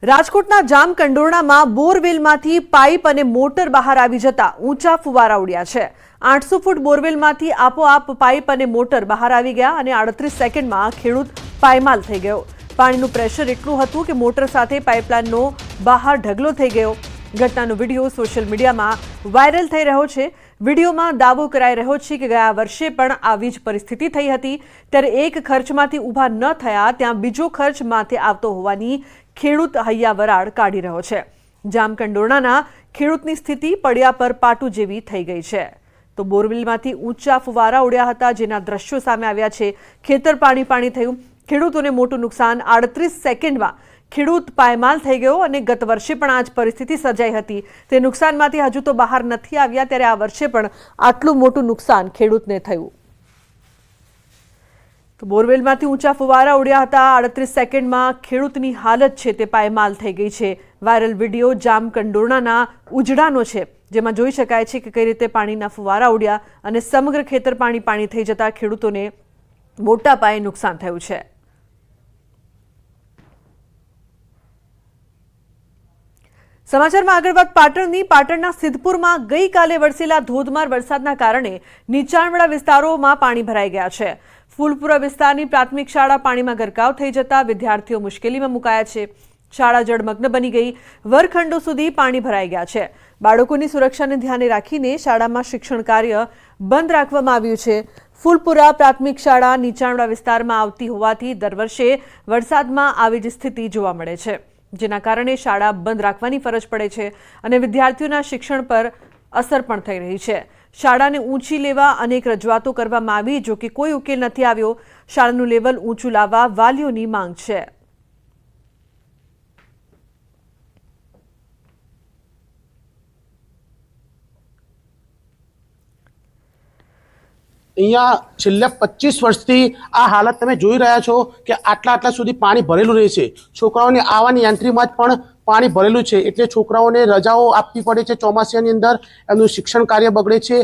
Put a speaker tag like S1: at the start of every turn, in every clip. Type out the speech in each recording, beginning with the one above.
S1: રાજકોટના જામકંડોરણામાં બોરવેલમાંથી પાઇપ અને મોટર બહાર આવી જતા ઊંચા ફુવારા ઉડ્યા છે। 800 ફૂટ બોરવેલમાંથી આપોઆપ પાઇપ અને મોટર બહાર આવી ગયા અને 38 સેકન્ડમાં ખેડૂત પાયમાલ થઈ ગયો। પાણીનું પ્રેશર એટલું હતું કે મોટર સાથે પાઇપલાઇનનો બહાર ઢગલો થઈ ગયો। ઘટનાનો વિડીયો સોશિયલ મીડિયામાં વાયરલ થઈ રહ્યો છે। વિડીયોમાં દાવો કરાઈ રહ્યો છે કે ગયા વર્ષે પણ આવી જ પરિસ્થિતિ થઈ હતી, ત્યારે એક ખર્ચમાંથી ઊભા ન થયા ત્યાં બીજો ખર્ચ માથે આવતો હોવાની ખેડૂત હૈયાવરાળ કાઢી રહ્યો છે। જામકંડોરણાના ખેડૂતની સ્થિતિ પડ્યા પર પાટું જેવી થઈ ગઈ છે। તો બોરવેલમાંથી ઊંચા ફુવારા ઉડ્યા હતા, જેના દ્રશ્યો સામે આવ્યા છે। ખેતર પાણી થયું, ખેડૂતોને મોટું નુકસાન। 38 સેકન્ડમાં ખેડૂત પાયમાલ થઈ ગયો અને ગત વર્ષે પણ આ જ પરિસ્થિતિ સર્જાઈ હતી। તે નુકસાનમાંથી હજુ તો બહાર નથી આવ્યા, ત્યારે આ વર્ષે પણ આટલું મોટું નુકસાન ખેડૂતને થયું। તો બોરવેલમાંથી ઊંચા ફુવારા ઉડ્યા હતા, 38 સેકન્ડમાં ખેડૂતની હાલત છે તે પાયમાલ થઈ ગઈ છે। વાયરલ વિડીયો જામકંડોરણાના ઉજડાનો છે, જેમાં જોઈ શકાય છે કે કઈ રીતે પાણીના ફુવારા ઉડ્યા અને સમગ્ર ખેતર પાણી થઈ જતા ખેડૂતોને મોટા પાયે નુકસાન થયું છે। સમાચારમાં આગળ વાત પાટણની। પાટણના સિદ્ધપુરમાં ગઈકાલે વરસેલા ધોધમાર વરસાદના કારણે નીચાણવાળા વિસ્તારોમાં પાણી ભરાઈ ગયા છે। ફૂલપુરા વિસ્તારની પ્રાથમિક શાળા પાણીમાં ગરકાવ થઈ જતા વિદ્યાર્થીઓ મુશ્કેલીમાં મુકાયા છે। શાળા જળમગ્ન બની ગઈ, વર્ગખંડો સુધી પાણી ભરાઈ ગયા છે। બાળકોની સુરક્ષાને ધ્યાને રાખીને શાળામાં શિક્ષણ કાર્ય બંધ રાખવામાં આવ્યું છે। ફૂલપુરા પ્રાથમિક શાળા નીચાણવાળા વિસ્તારમાં આવતી હોવાથી દર વર્ષે વરસાદમાં આવી જ સ્થિતિ જોવા મળે છે, જેના કારણે શાળા બંધ રાખવાની ફરજ પડે છે અને વિદ્યાર્થીઓના શિક્ષણ પર અસર પણ થઈ રહી છે। શાળાને ઊંચી લેવા અનેક રજૂઆતો કરવામાં આવી, જો કે કોઈ ઉકેલ નથી આવ્યો। શાળાનું લેવલ ઊંચું લાવવા વાલીઓની માંગ છે।
S2: અહીંયા છેલ્લા 25 વર્ષથી આ હાલત તમે જોઈ રહ્યા છો કે આટલા સુધી પાણી ભરેલું રહે છે। છોકરાઓની આવવાની એન્ટ્રીમાં જ પણ પાણી ભરેલું છે, એટલે છોકરાઓને રજાઓ આપવી પડે છે। ચોમાસાની અંદર એમનું શિક્ષણ કાર્ય બગડે છે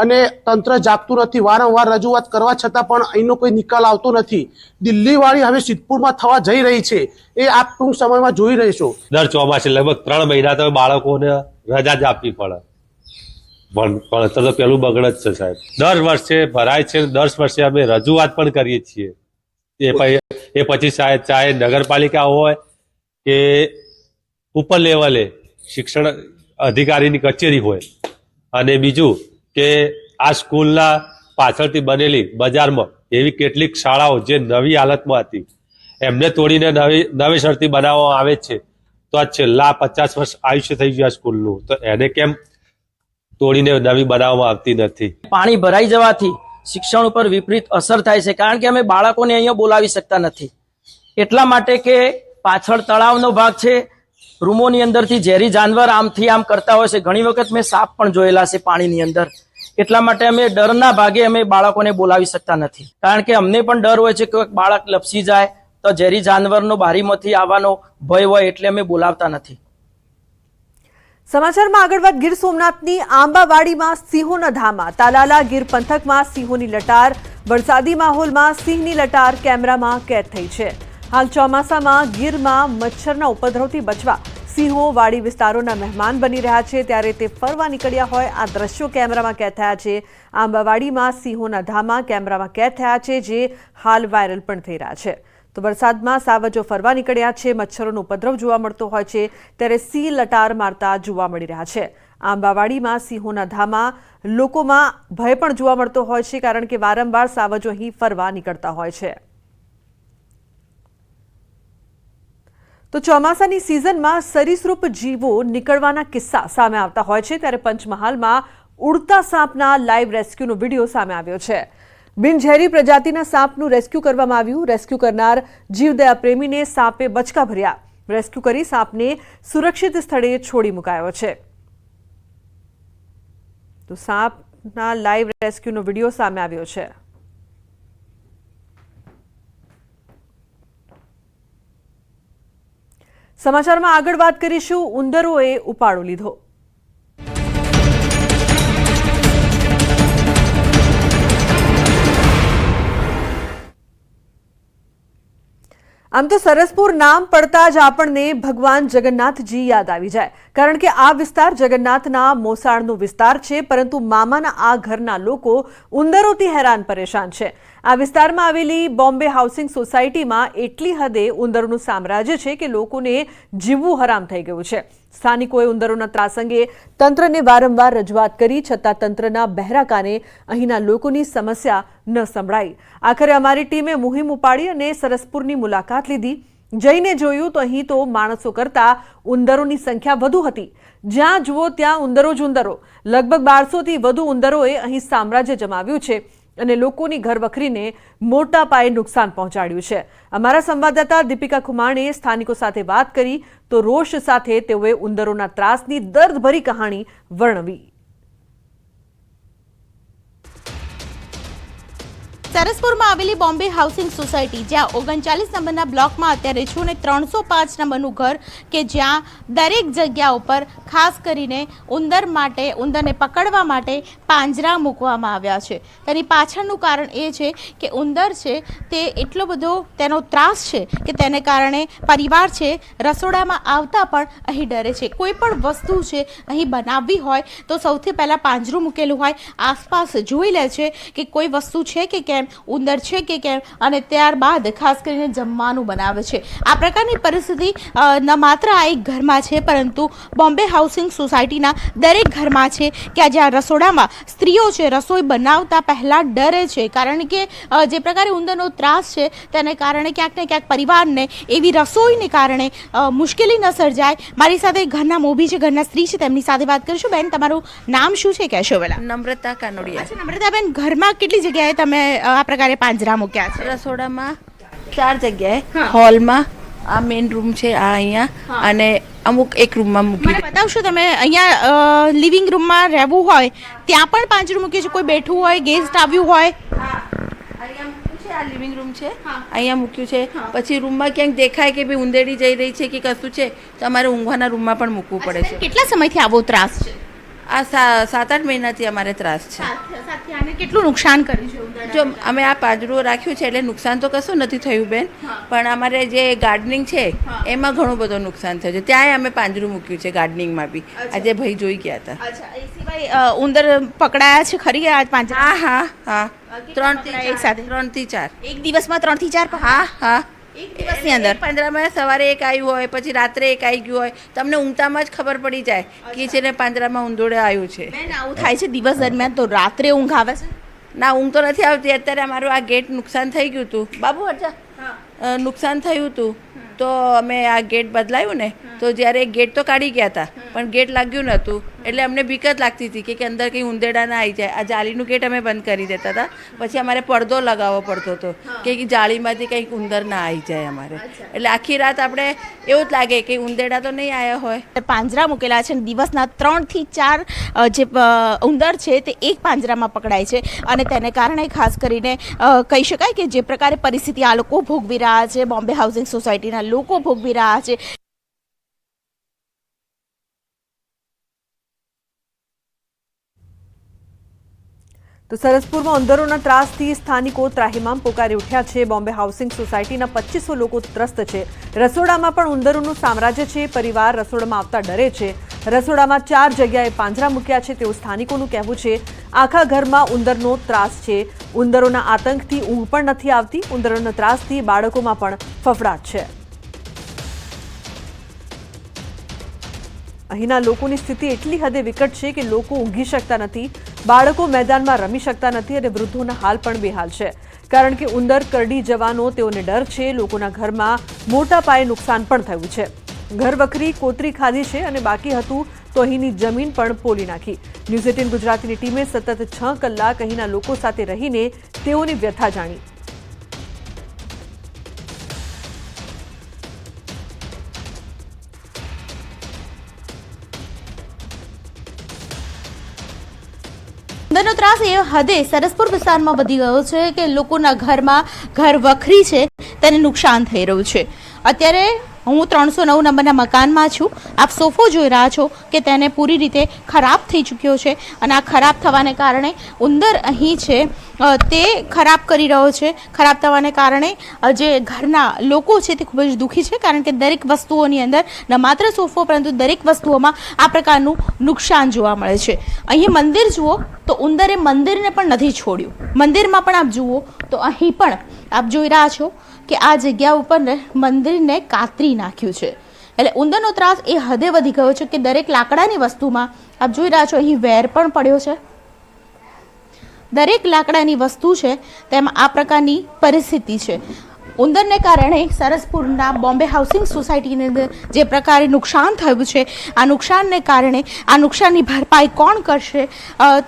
S2: અને તંત્ર જાગતું નથી। વારંવાર રજૂઆત કરવા છતાં પણ અહીંનો કોઈ નિકાલ આવતો નથી। દિલ્હીવાળી હવે સિદ્ધપુરમાં થવા જઈ રહી છે, એ આપ ટૂંક સમયમાં જોઈ રહેશો।
S3: દર ચોમાસે લગભગ 3 મહિના તો બાળકોને રજા જ આપવી પડે। ભણતર તો પેલું બગડ જ છે સાહેબ। દર વર્ષે ભરાય છે, દર વર્ષે અમે રજૂઆત પણ કરીએ છીએ। એ પછી ચાહે નગરપાલિકા હોય કે ઉપર લેવલે શિક્ષણ અધિકારીની કચેરી હોય, અને બીજું કે આ સ્કૂલના પાછળથી બનેલી બજારમાં એવી કેટલીક શાળાઓ જે નવી હાલતમાં હતી એમને તોડીને નવેસરથી બનાવવામાં આવે છે, તો આ છેલ્લા 50 વર્ષ આયુષ્ય થઈ ગયા સ્કૂલનું, તો એને કેમ તોડીને નવી બનાવવામાં આવતી નથી?
S4: પાણી ભરાઈ જવાથી શિક્ષણ ઉપર વિપરીત અસર થાય છે, કારણ કે અમે બાળકોને અહીંયા બોલાવી શકતા નથી। એટલા માટે કે પાછળ તળાવનો ભાગ છે, રૂમોની અંદરથી ઝેરી જાનવર આમથી આમ કરતા હોય છે। ઘણી વખત મેં સાપ પણ જોયેલા છે પાણીની અંદર। એટલા માટે અમે ડરના ભાગે અમે બાળકોને બોલાવી શકતા નથી, કારણ કે અમને પણ ડર હોય છે કે બાળક લપસી જાય તો ઝેરી જાનવરનો બારીમાંથી આવવાનો ભય હોય, એટલે અમે બોલાવતા નથી।
S1: સમાચારમાં આગળ વાત ગીર સોમનાથની આંબાવાડીમાં સિંહોના ધામા। તાલાલા ગીર પંથકમાં સિંહોની લટાર। વરસાદી માહોલમાં સિંહની લટાર કેમેરામાં કેદ થઈ છે। હાલ ચોમાસામાં ગીરમાં મચ્છરના ઉપદ્રવથી બચવા સિંહો વાડી વિસ્તારોના મહેમાન બની રહ્યા છે, ત્યારે તે ફરવા નીકળ્યા હોય આ દ્રશ્યો કેમેરામાં કેદ થયા છે। આંબાવાડીમાં સિંહોના ધામા કેમેરામાં કેદ થયા છે, જે હાલ વાયરલ પણ થઈ રહ્યા છે। તો વરસાદમાં સાવજો ફરવા નીકળ્યા છે, મચ્છરોનો ઉપદ્રવ જોવા મળતો હોય છે, ત્યારે સિંહ લટાર મારતા જોવા મળી રહ્યા છે। આંબાવાડીમાં સિંહોના ધામા, લોકોમાં ભય પણ જોવા મળતો હોય છે, કારણ કે વારંવાર સાવજો અહીં ફરવા નીકળતા હોય છે। તો ચોમાસાની સિઝનમાં સરીસૃપ જીવો નીકળવાના કિસ્સા સામે આવતા હોય છે, ત્યારે પંચમહાલમાં ઉડતા સાપના લાઈવ રેસ્ક્યુનો વિડીયો સામે આવ્યો છે। બિનઝેરી પ્રજાતિના સાપનું રેસ્ક્યુ કરવામાં આવ્યું। રેસ્ક્યુ કરનાર જીવદયા પ્રેમીને સાપે બચકા ભર્યા। રેસ્ક્યુ કરી સાપને સુરક્ષિત સ્થળે છોડી મુકાયો છે। તો સાપના લાઈવ રેસ્ક્યુનો વિડીયો સામે આવ્યો છે। સમાચારમાં આગળ વાત કરીશું। ઉંદરોએ ઉપાડો લીધો। આમ તો સરસપુર નામ પડતા જ આપણને ભગવાન જગન્નાથજી યાદ આવી જાય, કારણ કે આ વિસ્તાર જગન્નાથના મોસાળનો વિસ્તાર છે, પરંતુ મામાના આ ઘરના લોકો ઉંદરોથી હેરાન પરેશાન છે. આ વિસ્તારમાં આવેલી બોમ્બે હાઉસિંગ સોસાયટીમાં એટલી હદે ઉંદરોનું સામ્રાજ્ય છે કે લોકોને જીવવું હરામ થઈ ગયું છે. સ્થાનિકોએ ઉંદરોના ત્રાસ અંગે તંત્રને વારંવાર રજૂઆત કરી, છતાં તંત્રના બહેરા કાને અહીંના લોકોની સમસ્યા ન સંભળાઈ. આખરે અમારી ટીમે મુહિમ ઉપાડી અને સરસપુરની મુલાકાત લીધી. જઈને જોયું તો અહીં તો માણસો કરતાં ઉંદરોની સંખ્યા વધુ હતી. જ્યાં જુઓ ત્યાં ઉંદરો જ ઉંદરો. લગભગ 1200થી વધુ ઉંદરોએ અહીં સામ્રાજ્ય જમાવ્યું છે અને લોકોની ઘરવખરીને મોટા પાયે નુકસાન પહોંચાડ્યું છે. અમારા સંવાદદાતા દીપિકા ખુમાણે સ્થાનિકો સાથે વાત કરી તો રોષ સાથે તેઓએ ઉંદરોના ત્રાસની દર્દભરી કહાણી વર્ણવી.
S5: સરસપુરમાં આવેલી બોમ્બે હાઉસિંગ સોસાયટી, જ્યાં 39 નંબરના બ્લોકમાં અત્યારે છું, ને 305 નંબરનું ઘર કે જ્યાં દરેક જગ્યા ઉપર ખાસ કરીને ઉંદરને પકડવા માટે પાંજરા મૂકવામાં આવ્યા છે. તેની પાછળનું કારણ એ છે કે ઉંદર છે તે એટલો બધો તેનો ત્રાસ છે કે તેને કારણે પરિવાર છે રસોડામાં આવતા પણ અહીં ડરે છે. કોઈ પણ વસ્તુ છે અહીં બનાવવી હોય તો સૌથી પહેલાં પાંજરું મૂકેલું હોય, આસપાસ જોઈ લે છે કે કોઈ વસ્તુ છે કે કેમ, ઉંદર છે કે કેમ, અને ત્યારબાદ ખાસ કરીને જમવાનું બનાવે છે. આ પ્રકારની પરિસ્થિતિ ન માત્ર આ એક ઘરમાં છે, પરંતુ બોમ્બે હાઉસિંગ સોસાયટીના દરેક ઘરમાં છે કે જ્યાં રસોડામાં સ્ત્રીઓ છે રસોઈ બનાવતા પહેલાં ડરે છે, કારણ કે જે પ્રકારે ઉંદરનો ત્રાસ છે તેને કારણે ક્યાંક ને ક્યાંક પરિવારને એવી રસોઈને કારણે મુશ્કેલી ન સર્જાય. મારી સાથે ઘરના મોભી છે, ઘરના સ્ત્રી છે, તેમની સાથે વાત કરીશું. બેન, તમારું નામ શું છે, કહેશો પહેલા?
S6: નમ્રતા કાનોડિયા.
S5: નમ્રતાબેન, ઘરમાં કેટલી જગ્યાએ તમે આ પ્રકારે પાંજરા મૂક્યા છે?
S6: રસોડામાં 4 જગ્યાએ, હોલમાં, આ મેઇન રૂમ છે આ અહીંયા, અને અમુક એક રૂમમાં મૂકી.
S5: મને બતાવશો તમે? અહીંયા લિવિંગ રૂમમાં રહેવું હોય ત્યાં પણ પાંજરું મૂક્યું છે? કોઈ બેઠું હોય, ગેસ્ટ આવ્યું હોય?
S6: અહીંયા મૂક્યું છે, આ લિવિંગ રૂમ છે, અહીંયા મૂક્યું છે. પછી રૂમમાં ક્યાંક દેખાય કે ભાઈ ઉંદેડી જઈ રહી છે કે કશું છે તો અમારે ઊંઘવાના રૂમમાં પણ મૂકવું પડે છે.
S5: કેટલા સમયથી આવો ત્રાસ છે?
S6: આ 7-8 મહિનાથી અમારે ત્રાસ છે.
S5: આને કેટલું નુકસાન કર્યું છે ઉંદરે?
S6: જો અમે આ પાંજરું રાખ્યું છે એટલે નુકસાન તો કશું નથી થયું બેન, પણ અમારે જે ગાર્ડનિંગ છે એમાં ઘણું બધું નુકસાન થયું છે. ત્યાંય અમે પાંજરું મૂક્યું છે ગાર્ડનિંગમાં બી. આજે ભાઈ જોઈ ગયા હતા.
S5: અચ્છા, એ સિવાય ઉંદર પકડાયા છે ખરી આ પાંજરા?
S6: હા 3 થી 4.
S5: એક દિવસમાં 3 થી 4?
S6: હા
S5: એક દિવસની અંદર
S6: પાંજરામાં સવારે એક આવ્યું હોય, પછી રાત્રે એક આવી ગયું હોય, તમને ઊંઘતામાં જ ખબર પડી જાય કે છે ને પાંજરામાં ઉંદરડે આવ્યું છે.
S5: બેન, આવું થાય છે દિવસ દરમિયાન, તો રાત્રે ઊંઘ આવે છે?
S6: ના, ઊંઘ તો નથી આવતી. અત્યારે અમારું આ ગેટ નુકસાન થઈ ગયું હતું બાબુ, હટા નુકસાન થયું હતું તો અમે આ ગેટ બદલાયું ને, તો જ્યારે ગેટ તો કાઢી ગયા હતા પણ ગેટ લાગ્યું નહોતું, એટલે અમને બીક જ લાગતી હતી કે અંદર કંઈ ઉંદેડા ના આવી જાય. આ જાળીનું ગેટ અમે બંધ કરી દેતા હતા, પછી અમારે પડદો લગાવવો પડતો હતો કે જાળીમાંથી કંઈક ઉંદર ના આવી જાય અમારે. એટલે આખી રાત આપણે એવું જ લાગે કે ઉંદેડા તો નહીં આવ્યા હોય.
S5: પાંજરા મૂકેલા છે, દિવસના 3 થી 4 જે ઉંદર છે તે એક પાંજરામાં પકડાય છે, અને તેને કારણે ખાસ કરીને કહી શકાય કે જે પ્રકારે પરિસ્થિતિ આ લોકો ભોગવી રહ્યા છે, બોમ્બે હાઉસિંગ સોસાયટીના લોકો ભોગવી રહ્યા છે.
S1: તો સરસપુરમાં ઉંદરોના ત્રાસથી સ્થાનિકો ત્રાહિમામ પોકારી ઉઠ્યા છે. બોમ્બે હાઉસિંગ સોસાયટીના 2500 લોકો ત્રસ્ત છે. રસોડામાં પણ ઉંદરોનું સામ્રાજ્ય છે. પરિવાર રસોડામાં આવતા ડરે છે. રસોડામાં 4 જગ્યાએ પાંજરા મૂક્યા છે તેવું સ્થાનિકોનું કહેવું છે. આખા ઘરમાં ઉંદરનો ત્રાસ છે. ઉંદરોના આતંકથી ઊંઘ પણ નથી આવતી. ઉંદરોના ત્રાસથી બાળકોમાં પણ ફફડાટ છે. અહીંના લોકોની સ્થિતિ એટલી હદે વિકટ છે કે લોકો ઊંઘી શકતા નથી, બાળકો મેદાનમાં રમી શકતા નથી, અને વૃદ્ધોના હાલ પણ બેહાલ છે, કારણ કે ઉંદર કરડી જવાનો તેઓને ડર છે. લોકોના ઘરમાં મોટા પાયે નુકસાન પણ થયું છે. ઘર વખરી કોતરી ખાધી છે અને બાકી હતું તો અહીંની જમીન પણ પોલી નાખી. ન્યૂઝ 18 ગુજરાતીની ટીમે સતત 6 કલાક અહીંના લોકો સાથે રહીને તેઓની વ્યથા જાણી.
S5: ઉંદરનો ત્રાસ એ હદે સરસપુર વિસ્તારમાં વધી ગયો છે કે લોકોના ઘરમાં ઘર વખરી છે તેને નુકસાન થઈ રહ્યું છે. અત્યારે હું 309 નંબરના મકાનમાં છું. આપ સોફો જોઈ રહ્યા છો કે તેને પૂરી રીતે ખરાબ થઈ ચૂક્યો છે અને આ ખરાબ થવાને કારણે ઉંદર અહીં છે તે ખરાબ કરી રહ્યો છે. ખરાબ થવાને કારણે જે ઘરના લોકો છે તે ખૂબ જ દુઃખી છે, કારણ કે દરેક વસ્તુઓની અંદર ન માત્ર સોફો પરંતુ દરેક વસ્તુઓમાં આ પ્રકારનું નુકસાન જોવા મળે છે. અહીં મંદિર જુઓ તો ઉંદરે મંદિરને પણ નથી છોડ્યું. મંદિરમાં પણ આપ જુઓ તો અહીં પણ આપ જોઈ રહ્યા છો કે આ જગ્યા ઉપર મંદિરને કાતરી નાખ્યું છે. એટલે ઉંદરનો ત્રાસ એ હદે વધી ગયો છે કે દરેક લાકડાની વસ્તુમાં આપ જોઈ રહ્યા છો અહીં વેર પણ પડ્યો છે. દરેક લાકડાની વસ્તુ છે તેમાં આ પ્રકારની પરિસ્થિતિ છે. ઉંદરને કારણે સરસપુરના બોમ્બે હાઉસિંગ સોસાયટીની અંદર જે પ્રકારે નુકસાન થયું છે, આ નુકસાનને કારણે આ નુકસાનની ભરપાઈ કોણ કરશે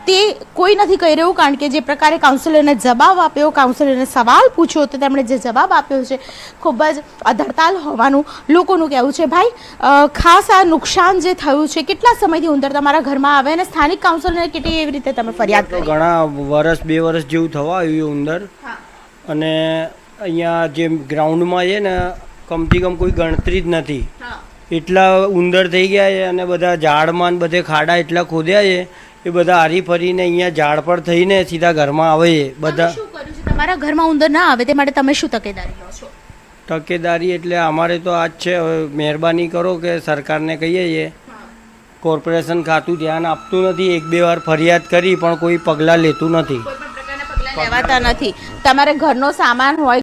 S5: તે કોઈ નથી કહી રહ્યું, કારણ કે જે પ્રકારે કાઉન્સિલરને જવાબ આપ્યો, કાઉન્સિલરને સવાલ પૂછ્યો તો તેમણે જે જવાબ આપ્યો છે ખૂબ જ અધડતાલ હોવાનું લોકોનું કહેવું છે. ભાઈ, ખાસ આ નુકસાન જે થયું છે, કેટલા સમયથી ઉંદર તમારા ઘરમાં આવે અને સ્થાનિક કાઉન્સિલરને કેટલી એવી રીતે તમે ફરિયાદ કરી?
S7: ઘણા વર્ષ 2 વર્ષ જેવું થવા આવ્યું ઉંદર. અને અહીંયા જે ગ્રાઉન્ડમાં છે ને કમથી કમ કોઈ ગણતરી જ નથી, એટલા ઉંદર થઈ ગયા છે. અને બધા ઝાડમાં ને બધે ખાડા એટલા ખોદ્યા છે, એ બધા હારી ફરીને અહીંયા ઝાડ પર થઈને સીધા ઘરમાં આવે છે બધા.
S5: શું કર્યું છે તમારા ઘરમાં ઉંદર ના આવે તે માટે તમે શું તકેદારી લો છો?
S7: તકેદારી એટલે અમારે તો આ જ છે, હવે મહેરબાની કરો કે સરકારને કહીએ છીએ. કોર્પોરેશન ખાતું ધ્યાન આપતું નથી. 1-2 વાર ફરિયાદ કરી પણ કોઈ પગલાં લેતું નથી.
S5: કોઈ પણ પ્રકારના પગલાં લેવાતા નથી. તમારે ઘરનો સામાન હોય